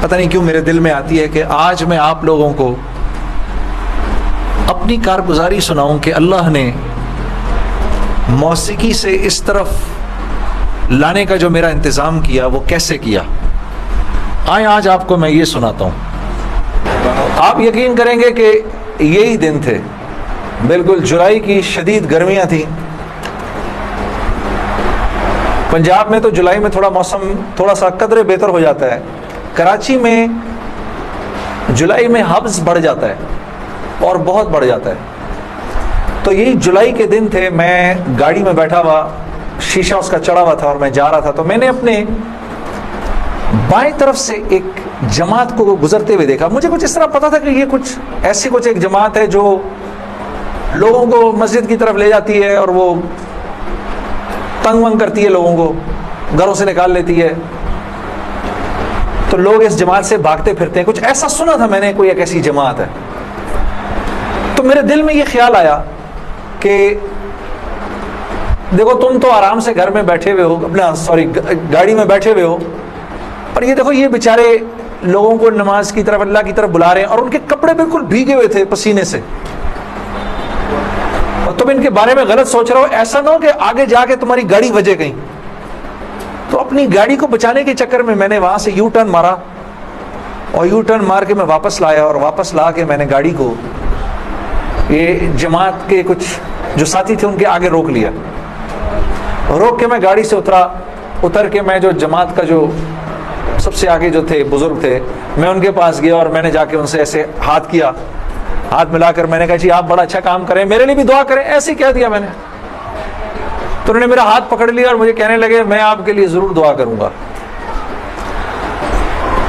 پتہ نہیں کیوں میرے دل میں آتی ہے کہ آج میں آپ لوگوں کو اپنی کارگزاری سناؤں کہ اللہ نے موسیقی سے اس طرف لانے کا جو میرا انتظام کیا وہ کیسے کیا. آئیں آج آپ کو میں یہ سناتا ہوں. آپ یقین کریں گے کہ یہی دن تھے، بالکل جولائی کی شدید گرمیاں تھیں. پنجاب میں تو جولائی میں موسم تھوڑا سا قدرے بہتر ہو جاتا ہے. کراچی میں جولائی میں حبس بڑھ جاتا ہے اور بہت بڑھ جاتا ہے. تو یہی جولائی کے دن تھے، میں گاڑی میں بیٹھا ہوا، شیشہ اس کا چڑھا ہوا تھا اور میں جا رہا تھا. تو میں نے اپنے بائیں طرف سے ایک جماعت کو گزرتے ہوئے دیکھا. مجھے کچھ اس طرح پتا تھا کہ یہ کچھ ایک جماعت ہے جو لوگوں کو مسجد کی طرف لے جاتی ہے اور وہ تنگ ونگ کرتی ہے، لوگوں کو گھروں سے نکال لیتی ہے. تو لوگ اس جماعت سے بھاگتے پھرتے ہیں، کچھ ایسا سنا تھا میں نے، کوئی ایک ایسی جماعت ہے. تو میرے دل میں یہ خیال آیا کہ دیکھو تم تو آرام سے گھر میں بیٹھے ہوئے ہو، گاڑی میں بیٹھے ہوئے ہو، اور یہ دیکھو یہ بیچارے لوگوں کو نماز کی طرف، اللہ کی طرف بلا رہے ہیں، اور ان کے کپڑے بالکل بھیگے ہوئے تھے پسینے سے، اور تم ان کے بارے میں غلط سوچ رہے ہو. ایسا نہ ہو کہ آگے جا کے تمہاری گاڑی بجے کہیں. تو اپنی گاڑی کو بچانے کے چکر میں نے وہاں سے یو ٹرن مارا، اور یو ٹرن مار کے میں واپس لایا، اور واپس لا کے میں نے گاڑی کو یہ جماعت کے کچھ جو ساتھی تھے ان کے آگے روک لیا. روک کے میں گاڑی سے اتر کے میں جو جماعت کا جو سب سے آگے جو تھے بزرگ تھے، میں ان کے پاس گیا اور میں نے جا کے ان سے ایسے ہاتھ کیا، ہاتھ ملا کر میں نے کہا جی آپ بڑا اچھا کام کریں، میرے لیے بھی دعا کریں، ایسے ہی کہہ دیا میں نے. تو انہوں نے میرا ہاتھ پکڑ لیا اور مجھے کہنے لگے میں آپ کے لیے ضرور دعا کروں گا.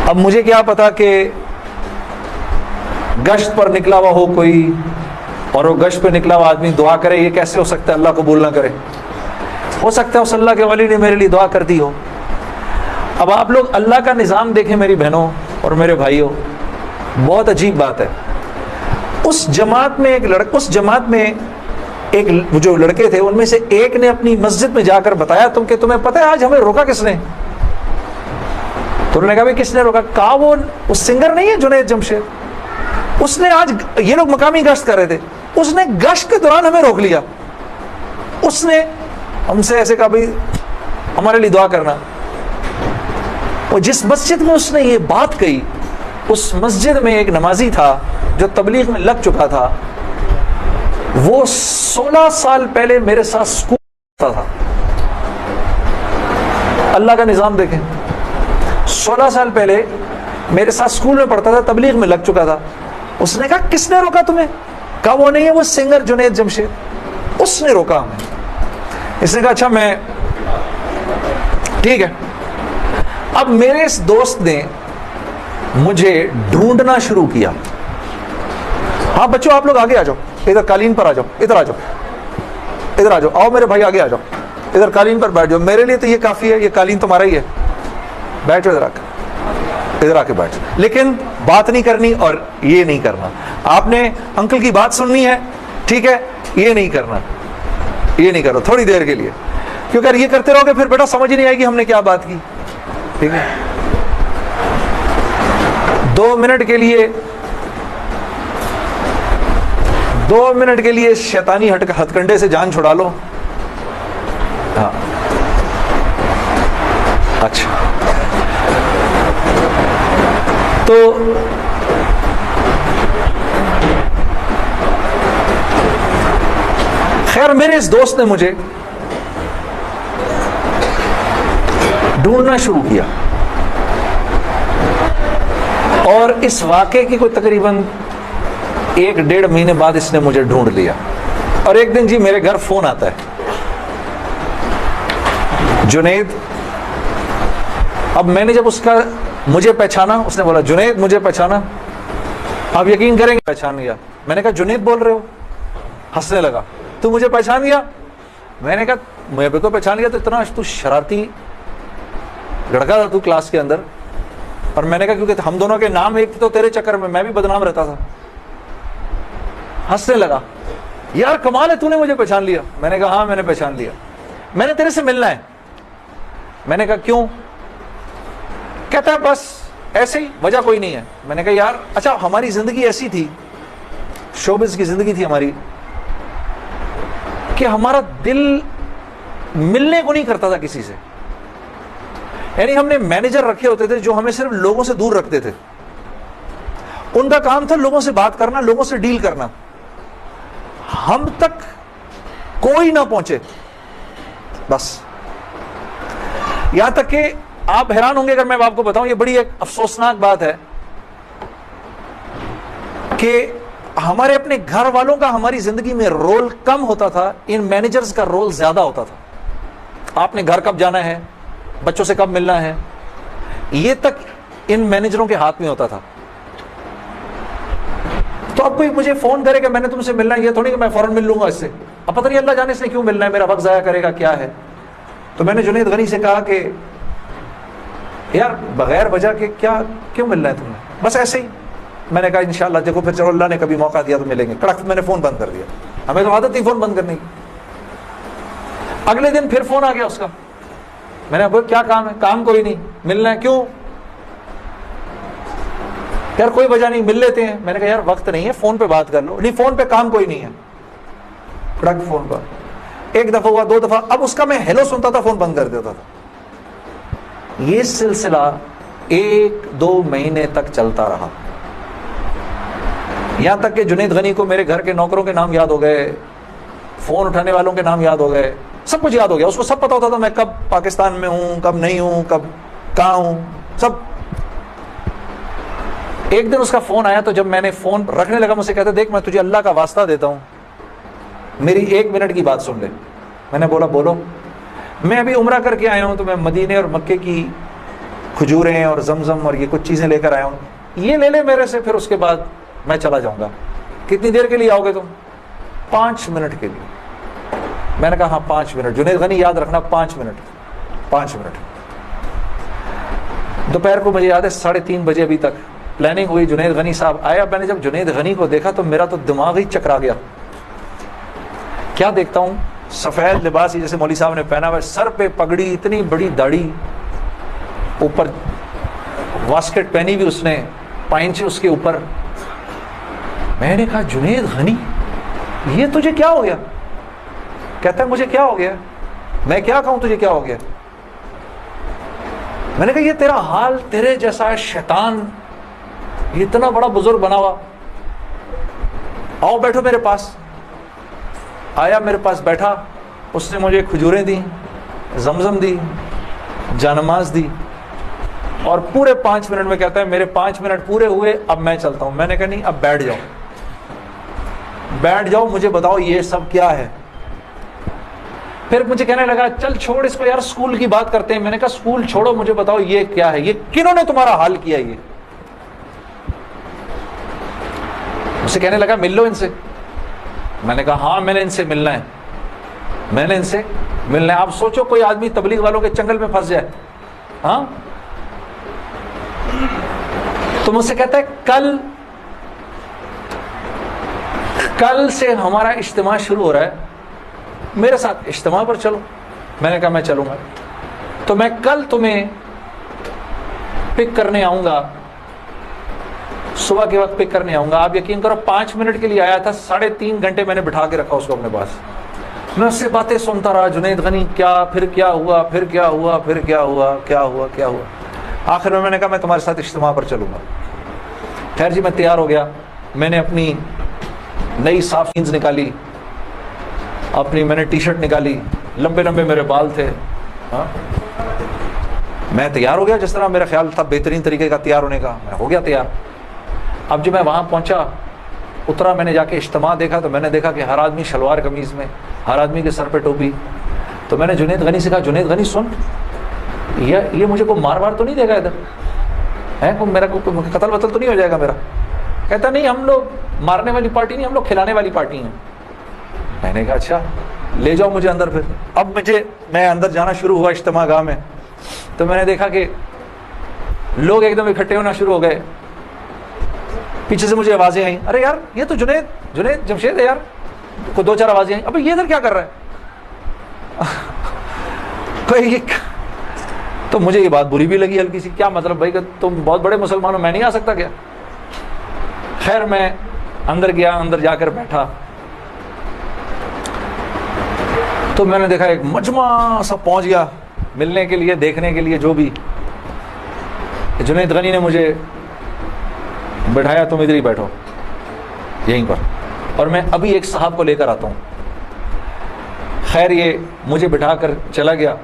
اب مجھے کیا پتا کہ گشت پر نکلا ہوا ہو کوئی، اور وہ گشت پہ نکلا ہوا آدمی دعا کرے، یہ کیسے ہو سکتا ہے؟ اللہ قبول نہ کرے. ہو سکتا ہے اس اللہ کے ولی نے میرے لیے دعا کر دی ہو. اب آپ لوگ اللہ کا نظام دیکھیں میری بہنوں اور میرے بھائیوں، بہت عجیب بات ہے. اس جماعت میں ایک جو لڑکے تھے ان میں سے ایک نے اپنی مسجد میں جا کر بتایا کہ تمہیں پتہ ہے آج ہمیں روکا کس نے؟ تو انہوں نے کہا کس نے روکا؟ کہا وہ سنگر نہیں ہے جنید جمشید، اس نے آج، یہ لوگ مقامی گشت کر رہے تھے، اس نے گشت کے دوران ہمیں روک لیا. اس نے ہم سے ایسے کہا بھائی ہمارے لیے دعا کرنا. اور جس مسجد میں اس نے یہ بات کہی، اس مسجد میں ایک نمازی تھا جو تبلیغ میں لگ چکا تھا. وہ 16 سال پہلے میرے ساتھ اسکول تھا. اللہ کا نظام دیکھیں، 16 سال پہلے میرے ساتھ اسکول میں پڑھتا تھا، تبلیغ میں لگ چکا تھا. اس نے کہا کس نے روکا تمہیں؟ کہا وہ نہیں ہے، وہ سنگر جنید جمشید، اس نے روکا ہمیں. اس نے کہا اچھا میں ٹھیک ہے. اب میرے اس دوست نے مجھے ڈھونڈنا شروع کیا. ہاں بچوں آپ لوگ آگے آ جاؤ، ادھر قالین پر آ جاؤ، ادھر آ جاؤ، ادھر آ جاؤ، آؤ میرے بھائی آگے آ جاؤ، ادھر قالین پر بیٹھ جاؤ. میرے لیے تو یہ کافی ہے، یہ قالین تمہارا ہی ہے، بیٹھو ادھر آ کے بیٹھ. لیکن بات نہیں کرنی اور یہ نہیں کرنا. آپ نے انکل کی بات سننی ہے، ٹھیک ہے، یہ نہیں کرنا، یہ نہیں کرو تھوڑی دیر کے لیے، کیونکہ اگر یہ کرتے رہو گے پھر بیٹا سمجھ نہیں آئے گی ہم نے کیا بات کی. ٹھیک ہے، 2 منٹ کے لیے شیطانی ہتھ کنڈے سے جان چھڑا لو. ہاں اچھا. تو خیر میرے اس دوست نے مجھے ڈھونڈنا شروع کیا، اور اس واقعے کی کوئی تقریباً 1-1.5 مہینے بعد اس نے مجھے ڈھونڈ لیا. اور ایک دن جی میرے گھر فون آتا ہے، جنید. اب میں نے جب اس کا مجھے پہچانا، اس نے بولا جنید مجھے پہچانا. آپ یقین کریں گے پہچان گیا. میں نے کہا جنید بول رہے ہو؟ ہنسنے لگا. تو مجھے پہچان گیا؟ میں نے کہا میں بھی کو پہچان گیا. تو اتنا تو شرارتی لڑکا تھا تو کلاس کے اندر. اور میں نے کہا کیونکہ ہم دونوں کے نام ایک تھے تو تیرے چکر میں بھی بدنام رہتا تھا. ہنسنے لگا. یار کمال ہے تو نے مجھے پہچان لیا. میں نے کہا ہاں میں نے پہچان لیا، میں نے تیرے سے ملنا ہے. میں نے کہا کیوں؟ کہتا ہے بس ایسے ہی, وجہ کوئی نہیں ہے. میں نے کہا یار اچھا ہماری زندگی ایسی تھی, شوبز کی زندگی تھی ہماری, کہ ہمارا دل ملنے کو نہیں کرتا تھا کسی سے. یعنی ہم نے مینیجر رکھے ہوتے تھے جو ہمیں صرف لوگوں سے دور رکھتے تھے. ان کا کام تھا لوگوں سے بات کرنا, لوگوں سے ڈیل کرنا, ہم تک کوئی نہ پہنچے بس. یہاں تک کہ آپ حیران ہوں گے اگر میں آپ کو بتاؤں, یہ بڑی ایک افسوسناک بات ہے کہ ہمارے اپنے گھر والوں کا ہماری زندگی میں رول کم ہوتا تھا, ان مینیجرز کا رول زیادہ ہوتا تھا. آپ نے گھر کب جانا ہے, بچوں سے کب ملنا ہے, یہ تک ان مینیجروں کے ہاتھ میں ہوتا تھا. تو اب کوئی مجھے فون کرے کہ میں نے تم سے ملنا ہے, یہ تھوڑی کہ میں فوراً مل لوں گا اس سے. اب پتہ نہیں اللہ جانے سے کیوں ملنا ہے, میرا وقت ضائع کرے گا کیا ہے. تو میں نے جنید غنی سے کہا کہ یار بغیر وجہ کے کیوں ملنا ہے تمہیں, بس ایسے ہی. میں نے کہا انشاءاللہ دیکھو پھر چلو اللہ نے کبھی موقع دیا تو ملیں گے. کڑک میں نے فون بند کر دیا, ہمیں تو عادت تھی فون بند کرنے کی. اگلے دن پھر فون آ گیا اس کا. میں نے کہا کیا کام ہے, کام کوئی نہیں, ملنا ہے کیوں, یار کوئی وجہ نہیں مل لیتے ہیں. میں نے کہا یار وقت نہیں ہے, فون پہ بات کر لو. نہیں فون پہ کام کوئی نہیں ہے. کڑک فون پر ایک دفعہ ہوا, 2 دفعہ, اب اس کا میں ہیلو سنتا تھا, فون بند کر دیتا تھا. یہ سلسلہ 1-2 مہینے تک چلتا رہا, یہاں تک کہ جنید غنی کو میرے گھر کے نوکروں کے نام یاد ہو گئے, فون اٹھانے والوں کے نام یاد ہو گئے, سب کچھ یاد ہو گیا. اس کو سب پتا ہوتا تھا میں کب پاکستان میں ہوں, کب نہیں ہوں, کب کہاں ہوں, سب. ایک دن اس کا فون آیا, تو جب میں نے فون رکھنے لگا مجھ سے کہتا دیکھ میں تجھے اللہ کا واسطہ دیتا ہوں, میری 1 منٹ کی بات سن لے. میں نے بولا بولو. میں ابھی عمرہ کر کے آیا ہوں, تو میں مدینے اور مکے کی کھجوریں اور زمزم اور یہ کچھ چیزیں لے کر آیا ہوں, یہ لے لے میرے سے, پھر اس کے بعد میں چلا جاؤں گا. کتنی دیر کے لیے آؤ گے تم؟ 5 منٹ کے لیے. میں نے کہا ہاں 5 منٹ. جنید غنی یاد رکھنا 5 منٹ. 5 منٹ. دوپہر کو مجھے یاد ہے 3:30 بجے ابھی تک پلاننگ ہوئی, جنید غنی صاحب آیا. میں نے جب جنید غنی کو دیکھا تو میرا تو دماغ ہی چکرا گیا. کیا دیکھتا ہوں, سفید لباس جیسے مولوی صاحب نے پہنا ہوا, سر پہ پگڑی, اتنی بڑی داڑھی, اوپر واسکٹ پہنی ہوئی اس نے, پائنچے اس کے اوپر. میں نے کہا جنید غنی یہ تجھے کیا ہو گیا؟ کہتا ہے مجھے کیا ہو گیا, میں کیا کہوں تجھے کیا ہو گیا. میں نے کہا یہ تیرا حال, تیرے جیسا شیطان یہ اتنا بڑا بزرگ بنا ہوا, آؤ بیٹھو میرے پاس. آیا میرے پاس بیٹھا, اس نے مجھے کھجوریں دی, زمزم دی, جانماز دی, اور پورے 5 منٹ میں کہتا ہے میرے 5 منٹ پورے ہوئے, اب میں چلتا ہوں. میں نے کہا نہیں, اب بیٹھ جاؤ, بیٹھ جاؤ, مجھے بتاؤ یہ سب کیا ہے. پھر مجھے کہنے لگا چل چھوڑ اس کو یار, اسکول کی بات کرتے ہیں. میں نے کہا اسکول چھوڑو, مجھے بتاؤ یہ کیا ہے, یہ کنہوں نے تمہارا حال کیا. یہ مجھ سے کہنے لگا مل لو ان سے. میں نے کہا ہاں میں نے ان سے ملنا ہے, میں نے ان سے ملنا ہے. آپ سوچو کوئی آدمی تبلیغ والوں کے چنگل میں پھنس جائے, ہاں. تو مجھ سے کہتا ہے کل سے ہمارا اجتماع شروع ہو رہا ہے, میرے ساتھ اجتماع پر چلو. میں نے کہا میں چلوں گا. تو میں کل تمہیں پک کرنے آؤں گا, صبح کے وقت پک کرنے آؤں گا. آپ یقین کرو 5 منٹ کے لیے آیا تھا, 3.5 گھنٹے میں نے بٹھا کے رکھا اس کو اپنے پاس. میں اس سے باتیں سنتا رہا, جنید غنی کیا, پھر کیا ہوا, پھر کیا ہوا, پھر کیا ہوا, کیا ہوا, کیا ہوا. آخر میں نے کہا میں تمہارے ساتھ اجتماع پر چلوں گا. خیر جی میں تیار ہو گیا. میں نے اپنی نئی صاف جینز نکالی, اپنی میں نے ٹی شرٹ نکالی, لمبے لمبے میرے بال تھے, ہاں. میں تیار ہو گیا جس طرح میرا خیال تھا بہترین طریقے کا تیار ہونے کا, میں ہو گیا تیار. اب جب میں وہاں پہنچا, اترا, میں نے جا کے اجتماع دیکھا, تو میں نے دیکھا کہ ہر آدمی شلوار قمیض میں, ہر آدمی کے سر پہ ٹوپی. تو میں نے جنید غنی سے کہا جنید غنی سن, یہ مجھے کو مار تو نہیں دے گا ادھر ہے, میرا قتل وتل تو نہیں ہو جائے گا میرا؟ کہتا نہیں ہم لوگ مارنے والی پارٹی نہیں, ہم لوگ کھلانے والی پارٹی ہیں. میں نے کہا اچھا لے جاؤ مجھے اندر. پھر اب میں اندر جانا شروع ہوا اجتماع گاہ میں, تو میں نے دیکھا کہ لوگ ایک دم اکٹھے ہونا شروع ہو گئے. پیچھے سے مجھے آوازیں آئیں, ارے یار یہ تو جنید جمشید ہے یار. کو 2-4 آوازیں آئیں, ابھی یہ ادھر کیا کر رہا ہے. تو مجھے یہ بات بری بھی لگی ہلکی سی، کیا مطلب بھائی کہ تم بہت بڑے مسلمان ہو، میں نہیں آ سکتا کیا؟ خیر میں اندر گیا، اندر جا کر بیٹھا تو میں نے دیکھا ایک مجمع سب پہنچ گیا ملنے کے لیے، دیکھنے کے لیے جو بھی. جنید غنی نے مجھے بٹھایا، تم ادھر ہی بیٹھو یہیں پر، اور میں ابھی ایک صاحب کو لے کر آتا ہوں. خیر یہ مجھے بٹھا کر چلا گیا.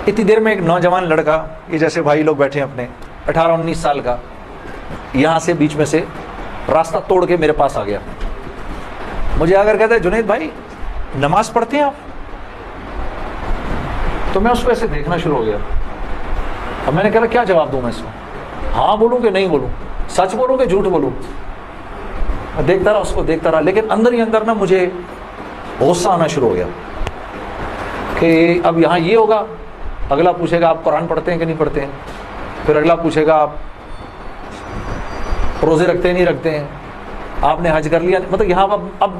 اتنی دیر میں ایک نوجوان لڑکا، یہ جیسے بھائی لوگ بیٹھے ہیں اپنے، 18-19 سال کا، یہاں سے بیچ میں سے راستہ توڑ کے میرے پاس آ گیا. مجھے آ کر کہتا ہے جنید بھائی نماز پڑھتے ہیں آپ؟ تو میں اس کو ایسے دیکھنا شروع ہو گیا. اب میں نے کہا کیا جواب دوں میں اس کو، ہاں بولوں کہ نہیں بولوں، سچ بولوں کہ جھوٹ بولوں؟ میں دیکھتا رہا اس کو، دیکھتا رہا، لیکن اندر ہی اندر نا مجھے غصہ آنا شروع ہو گیا کہ اب یہاں یہ ہوگا، اگلا پوچھے گا آپ قرآن پڑھتے ہیں کہ نہیں پڑھتے ہیں، پھر اگلا پوچھے گا آپ روزے رکھتے ہیں نہیں رکھتے ہیں، آپ نے حج کر لیا، مطلب یہاں اب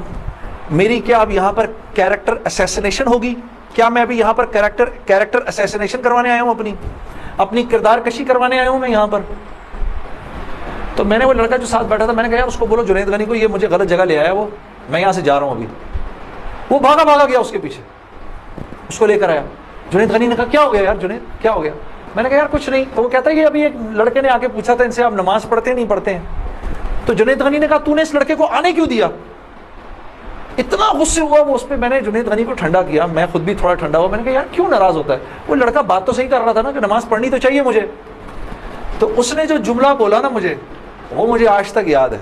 میری کیا اب یہاں پر کیریکٹر اسیسینیشن ہوگی؟ کیا میں ابھی یہاں پر کیریکٹر اسیسینیشن کروانے آیا ہوں، اپنی کردار کشی کروانے آیا ہوں میں یہاں پر؟ تو میں نے وہ لڑکا جو ساتھ بیٹھا تھا، میں نے کہا یار اس کو بولو جنید غنی کو یہ مجھے غلط جگہ لے آیا، وہ میں یہاں سے جا رہا ہوں ابھی. وہ بھاگا گیا اس کے پیچھے، اس کو لے کر آیا. جنید غنی نے کہا کیا ہو گیا یار جنید، کیا ہو گیا؟ میں نے کہا یار کچھ نہیں. تو وہ کہتا ہے کہ ابھی ایک لڑکے نے آ کے پوچھا تھا ان سے آپ نماز پڑھتے ہیں نہیں پڑھتے ہیں. تو جنید غنی نے کہا تو نے اس لڑکے کو آنے کیوں دیا؟ اتنا غصے ہوا وہ اس پہ. میں نے جنید غنی کو ٹھنڈا کیا، میں خود بھی تھوڑا ٹھنڈا ہوا. میں نے کہا یار کیوں ناراض ہوتا ہے؟ وہ لڑکا بات تو صحیح کر رہا تھا نا کہ نماز پڑھنی تو چاہیے مجھے. تو اس نے جو جملہ بولا نا وہ مجھے آج تک یاد ہے.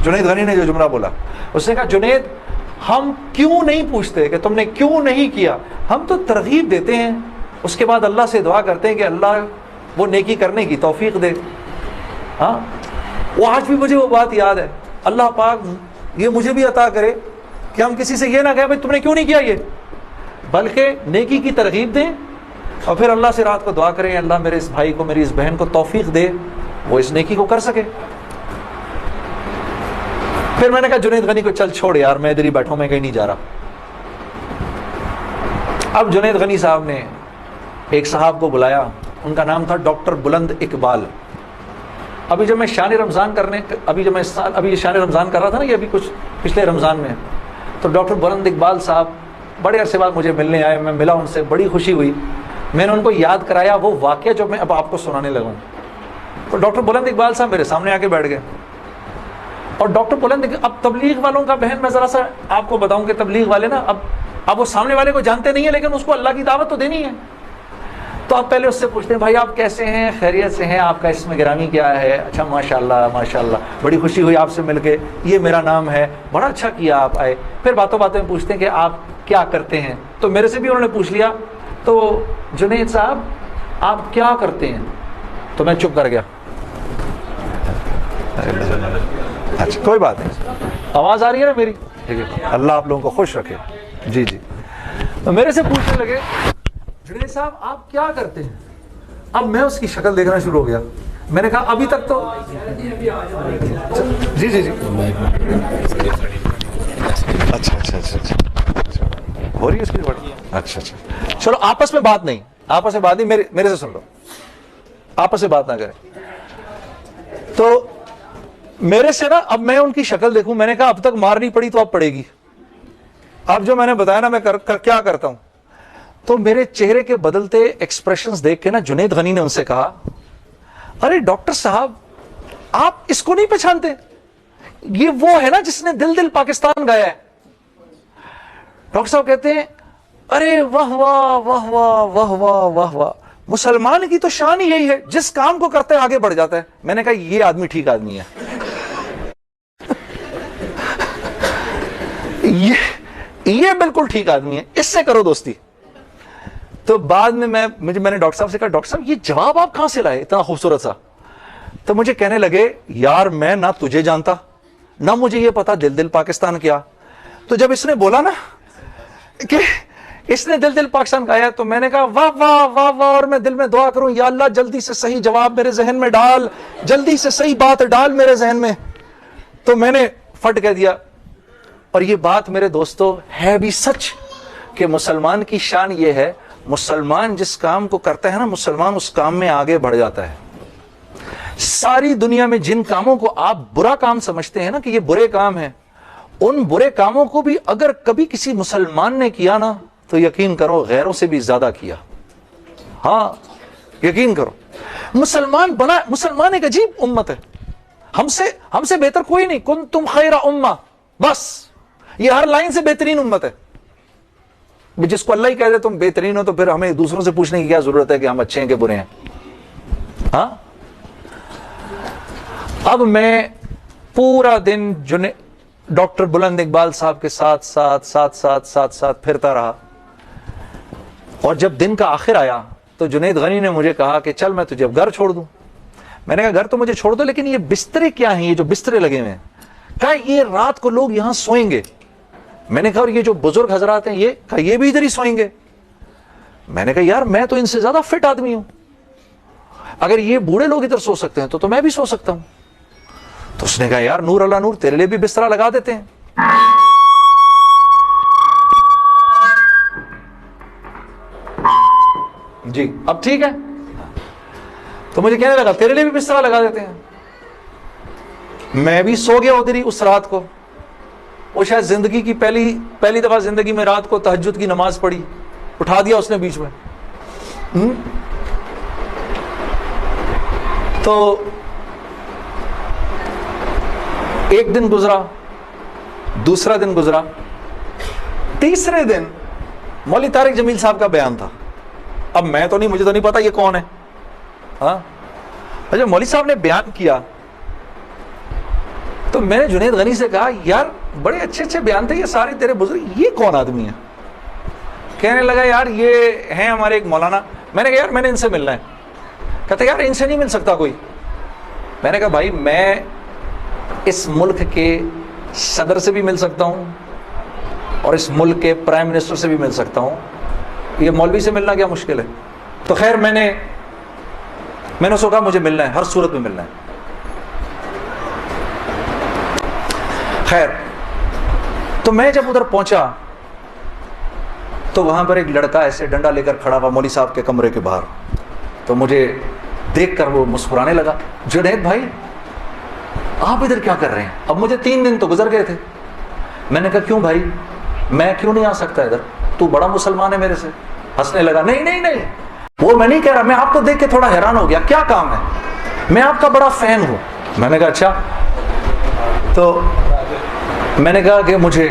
جنید غنی نے جو جملہ بولا، اس نے کہا جنید ہم کیوں نہیں پوچھتے کہ تم نے کیوں نہیں کیا، ہم تو ترغیب دیتے ہیں، اس کے بعد اللہ سے دعا کرتے ہیں کہ اللہ وہ نیکی کرنے کی توفیق دے. ہاں وہ آج بھی مجھے وہ بات یاد ہے. اللہ پاک یہ مجھے بھی عطا کرے کہ ہم کسی سے یہ نہ کہیں بھائی تم نے کیوں نہیں کیا یہ، بلکہ نیکی کی ترغیب دیں اور پھر اللہ سے رات کو دعا کریں اللہ میرے اس بھائی کو، میری اس بہن کو توفیق دے وہ اس نیکی کو کر سکے. پھر میں نے کہا جنید غنی کو چل چھوڑ یار، میں ادھر ہی بیٹھا ہوں، میں کہیں نہیں جا رہا. اب جنید غنی صاحب نے ایک صاحب کو بلایا، ان کا نام تھا ڈاکٹر بلند اقبال. ابھی جب میں شان رمضان شان رمضان کر رہا تھا نا، یہ ابھی کچھ پچھلے رمضان میں، تو ڈاکٹر بلند اقبال صاحب بڑے عرصے بعد مجھے ملنے آئے. میں ملا ان سے، بڑی خوشی ہوئی. میں نے ان کو یاد کرایا وہ واقعہ جو میں اب آپ کو سنانے لگا ہوں. تو ڈاکٹر بلند اقبال صاحب میرے سامنے آ کے بیٹھ گئے. اور ڈاکٹر بلند اب تبلیغ والوں کا بہن میں ذرا سا آپ کو بتاؤں کہ تبلیغ والے نا اب وہ سامنے والے کو جانتے نہیں ہیں، لیکن اس کو اللہ کی دعوت تو دینی ہے. تو آپ پہلے اس سے پوچھتے ہیں بھائی آپ کیسے ہیں، خیریت سے ہیں، آپ کا اسم گرامی کیا ہے؟ اچھا ماشاءاللہ بڑی خوشی ہوئی آپ سے مل کے، یہ میرا نام ہے، بڑا اچھا کیا آپ آئے. پھر باتوں میں پوچھتے ہیں کہ آپ کیا کرتے ہیں. تو میرے سے بھی انہوں نے پوچھ لیا تو جنید صاحب آپ کیا کرتے ہیں؟ تو میں چپ کر گیا. اچھا کوئی بات نہیں، آواز آ رہی ہے نا میری؟ ٹھیک ہے، اللہ آپ لوگوں کو خوش رکھے. جی تو میرے سے پوچھنے لگے جنید صاحب آپ کیا کرتے ہیں؟ اب میں اس کی شکل دیکھنا شروع ہو گیا. میں نے کہا ابھی تک تو جی اچھا ہو رہی ہے اس کی بڑی. اچھا چلو آپس میں بات نہیں میرے سے سن لو، آپس میں بات نہ کریں. تو میرے سے نا اب میں ان کی شکل دیکھوں، میں نے کہا اب تک مار نہیں پڑی تو اب پڑے گی. اب جو میں نے بتایا نا میں کیا کرتا ہوں، تو میرے چہرے کے بدلتے ایکسپریشنز دیکھ کے نا جنید غنی نے ان سے کہا ارے ڈاکٹر صاحب آپ اس کو نہیں پہچانتے، یہ وہ ہے نا جس نے دل دل پاکستان گایا ہے. ڈاکٹر صاحب کہتے ہیں ارے واہ واہ واہ واہ واہ واہ واہ واہ، مسلمان کی تو شان ہی یہی ہے، جس کام کو کرتے آگے بڑھ جاتا ہے. میں نے کہا یہ آدمی ٹھیک آدمی ہے، یہ بالکل ٹھیک آدمی ہے، اس سے کرو دوستی. تو بعد میں میں نے ڈاکٹر صاحب سے کہا ڈاکٹر صاحب یہ جواب آپ کہاں سے لائے اتنا خوبصورت سا؟ تو مجھے کہنے لگے یار میں نہ تجھے جانتا نہ مجھے یہ پتا دل دل پاکستان کیا. تو جب اس نے بولا نا کہ اس نے دل دل پاکستان گایا تو میں نے کہا واہ واہ واہ واہ، اور میں دل میں دعا کروں یا اللہ جلدی سے صحیح جواب میرے ذہن میں ڈال، جلدی سے صحیح بات ڈال میرے ذہن میں. تو میں نے فٹ کہہ دیا. اور یہ بات میرے دوستو ہے بھی سچ کہ مسلمان کی شان یہ ہے مسلمان جس کام کو کرتا ہے نا، مسلمان اس کام میں آگے بڑھ جاتا ہے. ساری دنیا میں جن کاموں کو آپ برا کام سمجھتے ہیں نا کہ یہ برے کام ہیں، ان برے کاموں کو بھی اگر کبھی کسی مسلمان نے کیا نا تو یقین کرو غیروں سے بھی زیادہ کیا. ہاں یقین کرو. مسلمان ایک عجیب امت ہے. ہم سے بہتر کوئی نہیں. کنتم خیر امہ، بس یہ ہر لائن سے بہترین امت ہے. جس کو اللہ ہی کہہ دے تم بہترین ہو تو پھر ہمیں دوسروں سے پوچھنے کی کیا ضرورت ہے کہ ہم اچھے ہیں کہ برے ہیں. ہاں اب میں پورا دن ڈاکٹر بلند اقبال صاحب کے ساتھ پھرتا رہا، اور جب دن کا آخر آیا تو جنید غنی نے مجھے کہا کہ چل میں تجھے اب گھر چھوڑ دوں. میں نے کہا گھر تو مجھے چھوڑ دو، لیکن یہ بسترے کیا ہیں، یہ جو بسترے لگے ہوئے ہیں؟ کہا یہ رات کو لوگ یہاں سوئیں گے. میں نے کہا اور یہ جو بزرگ حضرات ہیں یہ بھی ادھر ہی سوئیں گے. میں نے کہا یار میں تو ان سے زیادہ فٹ آدمی ہوں، اگر یہ بوڑھے لوگ ادھر سو سکتے ہیں تو میں بھی سو سکتا ہوں. تو اس نے کہا یار نور اللہ نور، تیرے لیے بھی بسترا لگا دیتے ہیں. جی اب ٹھیک ہے. تو مجھے کہنے لگا تیرے لیے بھی بسترا لگا دیتے ہیں. میں بھی سو گیا ادھر ہی اس رات کو. وہ شاید زندگی کی پہلی دفعہ زندگی میں رات کو تہجد کی نماز پڑھی، اٹھا دیا اس نے بیچ میں. تو ایک دن گزرا، دوسرا دن گزرا، تیسرے دن مولوی طارق جمیل صاحب کا بیان تھا. اب مجھے تو نہیں پتا یہ کون ہے. ہاں اچھا مولوی صاحب نے بیان کیا تو میں نے جنید غنی سے کہا یار بڑے اچھے اچھے بیان تھے یہ سارے تیرے بزرگ، یہ کون آدمی ہے؟ کہنے لگا یار یہ ہیں ہمارے ایک مولانا. میں نے کہا یار میں نے ان سے ملنا ہے. کہتا یار ان سے نہیں مل سکتا کوئی. میں نے کہا بھائی میں اس ملک کے صدر سے بھی مل سکتا ہوں اور اس ملک کے پرائم منسٹر سے بھی مل سکتا ہوں، یہ مولوی سے ملنا کیا مشکل ہے؟ تو خیر میں نے اس کو کہا مجھے ملنا ہے، ہر صورت میں ملنا ہے. خیر تو میں جب ادھر پہنچا تو وہاں پر ایک لڑکا ایسے ڈنڈا لے کر کھڑا ہوا مولوی صاحب کے کمرے کے باہر. تو مجھے دیکھ کر وہ مسکرانے لگا. جنید بھائی آپ ادھر کیا کر رہے ہیں؟ اب مجھے 3 دن تو گزر گئے تھے. میں نے کہا کیوں بھائی، میں کیوں نہیں آ سکتا ادھر؟ تو بڑا مسلمان ہے میرے سے. ہنسنے لگا. نہیں وہ میں نہیں کہہ رہا، میں آپ کو دیکھ کے تھوڑا حیران ہو گیا. کیا کام ہے؟ میں آپ کا بڑا فین ہوں. میں نے کہا اچھا. تو میں نے کہا کہ مجھے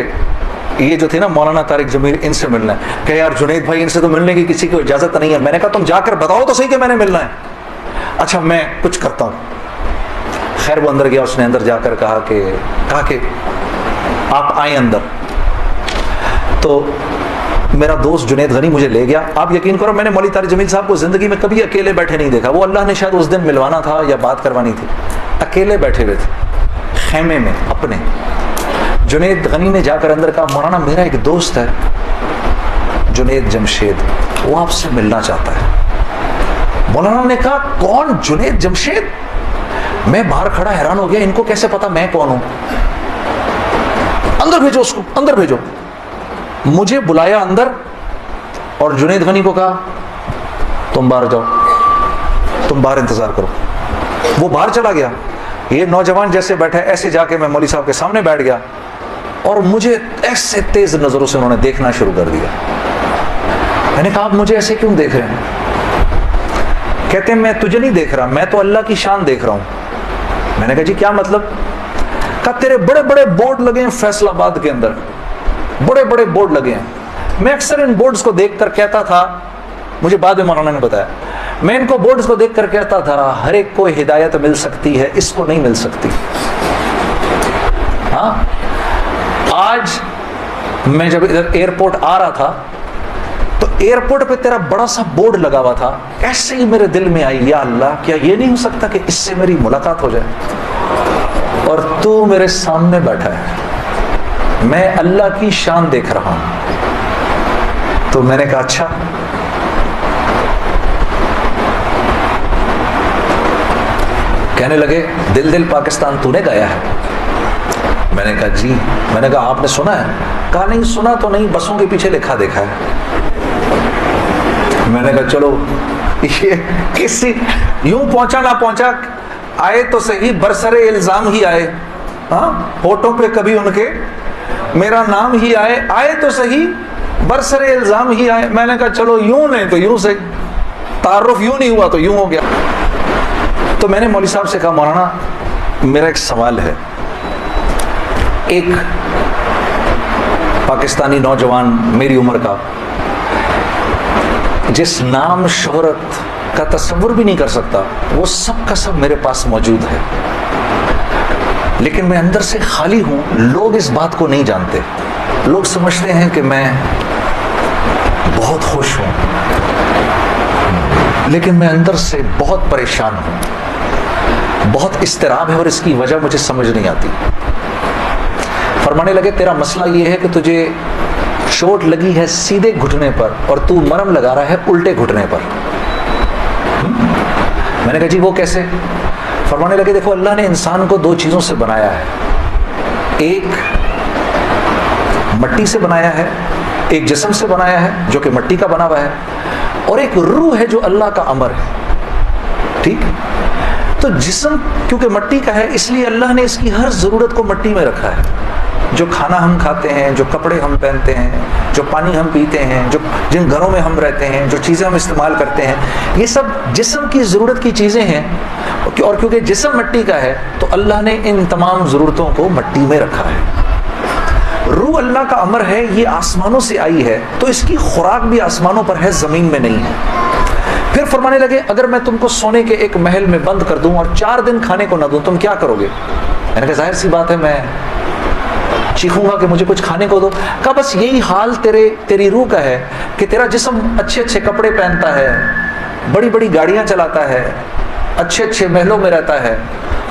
یہ جو تھی نا مولانا طارق جمیل ان سے ملنا ہے. کہ یار جنید بھائی ان سے تو ملنے کی کسی کو اجازت نہیں ہے. میں نے کہا تم جا کر بتاؤ تو صحیح کہ میں نے ملنا ہے. اچھا میں کچھ کرتا ہوں. خیر وہ اندر گیا. اس نے اندر جا کر کہا کہ آپ آئیں اندر. تو میرا دوست جنید غنی مجھے لے گیا. آپ یقین کرو میں نے مولوی طارق جمیل صاحب کو زندگی میں کبھی اکیلے بیٹھے نہیں دیکھا. وہ اللہ نے شاید اس دن ملوانا تھا یا بات کروانی تھی. اکیلے بیٹھے ہوئے تھے خیمے میں اپنے. جنید غنی نے جا کر اندر کہا مولانا میرا ایک دوست ہے جنید جمشید، وہ آپ سے ملنا چاہتا ہے. مولانا نے کہا کون؟ جنید جمشید؟ میں باہر کھڑا حیران ہو گیا، ان کو کیسے پتا میں کون ہوں؟ اندر بھیجو اس کو، اندر بھیجو. مجھے بلایا اندر اور جنید غنی کو کہا تم باہر جاؤ، تم باہر انتظار کرو. وہ باہر چلا گیا. یہ نوجوان جیسے بیٹھا ایسے جا کے میں مولوی صاحب کے سامنے بیٹھ گیا اور مجھے ایسے تیز نظروں سے انہوں نے دیکھنا شروع کر دیا. میں نے کہا آپ مجھے ایسے کیوں دیکھ رہے ہیں؟ کہتے ہیں میں تجھے نہیں دیکھ رہا، میں تو اللہ کی شان دیکھ رہا ہوں. میں نے کہا جی کیا مطلب؟ کہا تیرے بڑے بڑے بورڈ لگے ہیں فیصل آباد کے اندر، بڑے بڑے بورڈ لگے ہیں. میں اکثر ان بورڈز کو دیکھ کر کہتا تھا، مجھے بعد میں مولانا نے بتایا، میں ان کو بورڈز کو دیکھ کر کہتا تھا ہر ایک کو ہدایت مل سکتی ہے، اس کو نہیں مل سکتی. ہاں آج میں جب ادھر ایئرپورٹ آ رہا تھا تو ایئرپورٹ پہ تیرا بڑا سا بورڈ لگا ہوا تھا. ایسے ہی میرے دل میں آئی یا اللہ کیا یہ نہیں ہو سکتا کہ اس سے میری ملاقات ہو جائے اور تو میرے سامنے بیٹھا ہے، میں اللہ کی شان دیکھ رہا ہوں. تو میں نے کہا اچھا. کہنے لگے دل دل پاکستان تو نے گایا ہے؟ میں نے کہا جی. میں نے کہا آپ نے سنا ہے؟ کہا نہیں سنا تو نہیں، بسوں کے پیچھے لکھا دیکھا ہے. میں نے کہا چلو یہ کسی یوں پہنچا نہ پہنچا، آئے تو صحیح برسر الزام ہی آئے، ہاں ہوٹوں پہ کبھی ان کے میرا نام ہی آئے، آئے تو صحیح برسر الزام ہی آئے۔ میں نے کہا چلو یوں نہیں تو یوں سے، تعارف یوں نہیں ہوا تو یوں ہو گیا۔ تو میں نے مولوی صاحب سے کہا مولانا میرا ایک سوال ہے، ایک پاکستانی نوجوان میری عمر کا جس نام شہرت کا تصور بھی نہیں کر سکتا، وہ سب کا سب میرے پاس موجود ہے، لیکن میں اندر سے خالی ہوں۔ لوگ اس بات کو نہیں جانتے، لوگ سمجھتے ہیں کہ میں بہت خوش ہوں، لیکن میں اندر سے بہت پریشان ہوں، بہت اضطراب ہے، اور اس کی وجہ مجھے سمجھ نہیں آتی۔ فرمانے لگے تیرا مسئلہ یہ ہے کہ تجھے چوٹ لگی ہے سیدھے گھٹنے پر اور تو مرم لگا رہا ہے الٹے گھٹنے پر۔ میں نے کہا جی وہ کیسے؟ فرمانے لگے دیکھو اللہ نے انسان کو دو چیزوں سے بنایا ہے، ایک مٹی سے بنایا ہے، ایک جسم سے بنایا ہے جو کہ مٹی کا بنا ہوا ہے، اور ایک روح ہے جو اللہ کا امر ہے، ٹھیک؟ تو جسم کیونکہ مٹی کا ہے اس لیے اللہ نے اس کی ہر ضرورت کو مٹی میں رکھا ہے۔ جو کھانا ہم کھاتے ہیں، جو کپڑے ہم پہنتے ہیں، جو پانی ہم پیتے ہیں، جو جن گھروں میں ہم رہتے ہیں، جو چیزیں ہم استعمال کرتے ہیں، یہ سب جسم کی ضرورت کی چیزیں ہیں، اور کیونکہ جسم مٹی کا ہے تو اللہ نے ان تمام ضرورتوں کو مٹی میں رکھا ہے۔ روح اللہ کا امر ہے، یہ آسمانوں سے آئی ہے تو اس کی خوراک بھی آسمانوں پر ہے، زمین میں نہیں ہے۔ پھر فرمانے لگے اگر میں تم کو سونے کے ایک محل میں بند کر دوں اور 4 دن کھانے کو نہ دوں تم کیا کرو گے؟ میں نے کہا ظاہر سی بات ہے میں چیخوں گا کہ مجھے کچھ کھانے کو دو۔ کہا بس یہی حال تیری روح کا ہے کہ تیرا جسم اچھے اچھے کپڑے پہنتا ہے، بڑی بڑی گاڑیاں چلاتا ہے، اچھے اچھے محلوں میں رہتا ہے،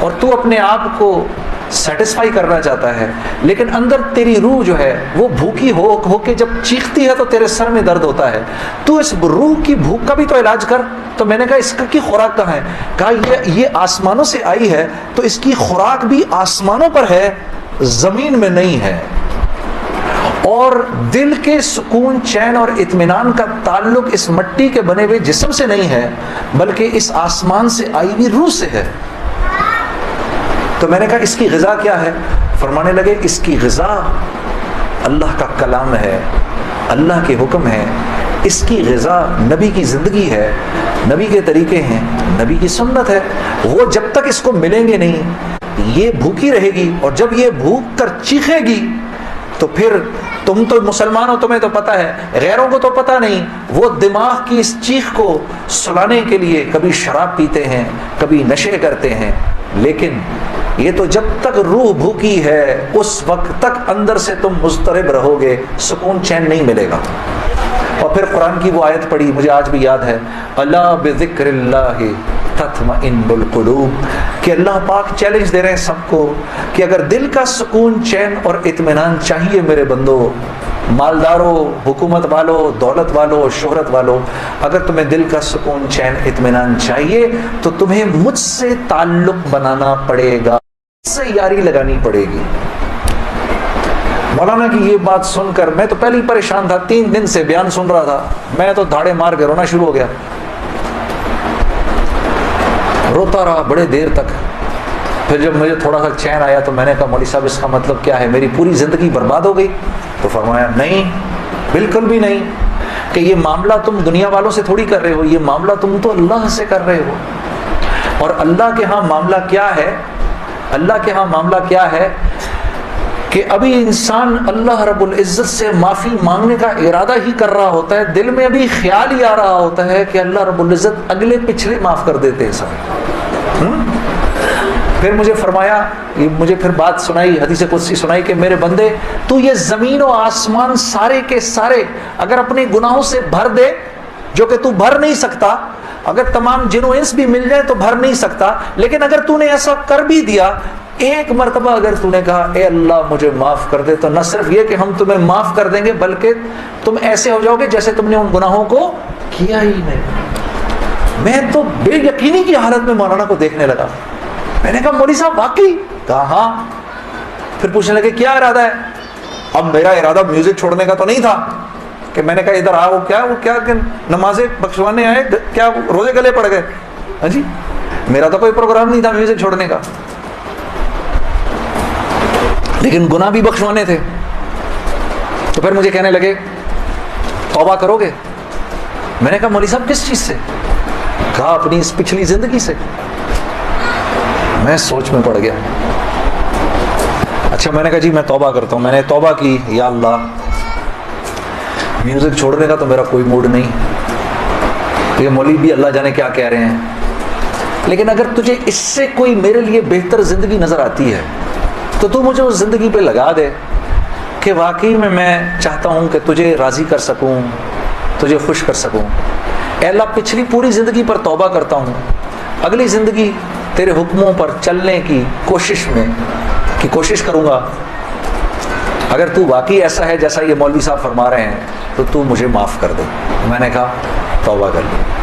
اور تو اپنے آپ کو سیٹسفائی کرنا چاہتا ہے، لیکن اندر تیری روح جو ہے وہ بھوکی ہو کے جب چیختی ہے تو تیرے سر میں درد ہوتا ہے، تو اس روح کی بھوک کا بھی تو علاج کر۔ تو میں نے کہا اس کی خوراک کہاں ہے؟ کہا یہ آسمانوں سے آئی ہے تو اس کی خوراک بھی آسمانوں پر ہے، زمین میں نہیں ہے۔ اور دل کے سکون، چین اور اطمینان کا تعلق اس مٹی کے بنے ہوئے جسم سے نہیں ہے بلکہ اس آسمان سے آئی ہوئی روح سے ہے۔ تو میں نے کہا اس کی غذا کیا ہے؟ فرمانے لگے اس کی غذا اللہ کا کلام ہے، اللہ کے حکم ہے، اس کی غذا نبی کی زندگی ہے، نبی کے طریقے ہیں، نبی کی سنت ہے۔ وہ جب تک اس کو ملیں گے نہیں یہ بھوکی رہے گی، اور جب یہ بھوک کر چیخے گی تو پھر تم تو مسلمان ہو، تمہیں تو پتہ ہے، غیروں کو تو پتہ نہیں، وہ دماغ کی اس چیخ کو سلانے کے لیے کبھی شراب پیتے ہیں، کبھی نشے کرتے ہیں، لیکن یہ تو جب تک روح بھوکی ہے اس وقت تک اندر سے تم مضطرب رہو گے، سکون چین نہیں ملے گا۔ اور پھر قرآن کی وہ آیت پڑھی مجھے آج بھی یاد ہے، الا بذکر اللہ تطمئن القلوب، کہ اللہ پاک چیلنج دے رہے ہیں سب کو کہ اگر دل کا سکون، چین اور اطمینان چاہیے میرے بندو، مالداروں، حکومت والوں، دولت والوں، شہرت والوں، اگر تمہیں دل کا سکون، چین، اطمینان چاہیے تو تمہیں مجھ سے تعلق بنانا پڑے گا، مجھ سے یاری لگانی پڑے گی۔ مولانا کی یہ بات سن کر میں تو پہلے ہی پریشان تھا، 3 دن سے بیان سن رہا تھا، میں تو دھاڑے مار کے رونا شروع ہو گیا، روتا رہا بڑے دیر تک۔ پھر جب مجھے تھوڑا سا چین آیا تو میں نے کہا مولوی صاحب اس کا مطلب کیا ہے، میری پوری زندگی برباد ہو گئی؟ تو فرمایا نہیں، بالکل بھی نہیں، کہ یہ معاملہ تم دنیا والوں سے تھوڑی کر رہے ہو، یہ معاملہ تم تو اللہ سے کر رہے ہو۔ اور اللہ کے ہاں معاملہ کیا ہے؟ اللہ کے ہاں معاملہ کیا ہے کہ ابھی انسان اللہ رب العزت سے معافی مانگنے کا ارادہ ہی کر رہا ہوتا ہے، دل میں ابھی خیال ہی آ رہا ہوتا ہے کہ اللہ رب العزت اگلے پچھلے معاف کر دیتے ہیں سب۔ پھر مجھے فرمایا، مجھے پھر بات سنائی، حدیث قدسی سنائی کہ میرے بندے تو یہ زمین و آسمان سارے کے سارے اگر اپنے گناہوں سے بھر دے، جو کہ تو بھر نہیں سکتا، اگر تمام جن و انس بھی مل جائے تو بھر نہیں سکتا، لیکن اگر تو نے ایسا کر بھی دیا، ایک مرتبہ اگر تو نے کہا اے اللہ مجھے معاف کر دے، تو نہ صرف یہ کہ ہم تمہیں معاف کر دیں گے بلکہ تم ایسے ہو جاؤ گے جیسے تم نے ان گناہوں کو کیا ہی نہیں۔ میں تو بے یقینی کی حالت میں مولانا کو دیکھنے لگا، میں نے کہا مولوی صاحب واقعی؟ کہا ہاں۔ پھر پوچھنے لگے کیا ارادہ ہے؟ اب میرا ارادہ میوزک چھوڑنے کا تو نہیں تھا، کہ میں نے کہا ادھر آؤ، کیا کہ نمازیں بخشوانے آئے، کیا روزے گلے پڑ گئے؟ ہاں جی، میرا تو کوئی پروگرام نہیں تھا میوزک چھوڑنے کا، لیکن گناہ بھی بخشوانے تھے۔ تو پھر مجھے کہنے لگے توبہ کرو گے؟ میں نے کہا مولوی صاحب کس چیز سے؟ کہا اپنی اس پچھلی زندگی سے۔ میں سوچ میں پڑ گیا۔ اچھا، میں نے کہا جی میں توبہ کرتا ہوں۔ میں نے توبہ کی، یا اللہ میوزک چھوڑنے کا تو میرا کوئی موڈ نہیں، یہ مولوی بھی اللہ جانے کیا کہہ رہے ہیں، لیکن اگر تجھے اس سے کوئی میرے لیے بہتر زندگی نظر آتی ہے تو تو مجھے اس زندگی پہ لگا دے کہ واقعی میں چاہتا ہوں کہ تجھے راضی کر سکوں، تجھے خوش کر سکوں۔ اے اللہ پچھلی پوری زندگی پر توبہ کرتا ہوں، اگلی زندگی تیرے حکموں پر چلنے کی کوشش کروں گا۔ اگر تو واقعی ایسا ہے جیسا یہ مولوی صاحب فرما رہے ہیں تو تو مجھے معاف کر دے۔ میں نے کہا توبہ کر لی۔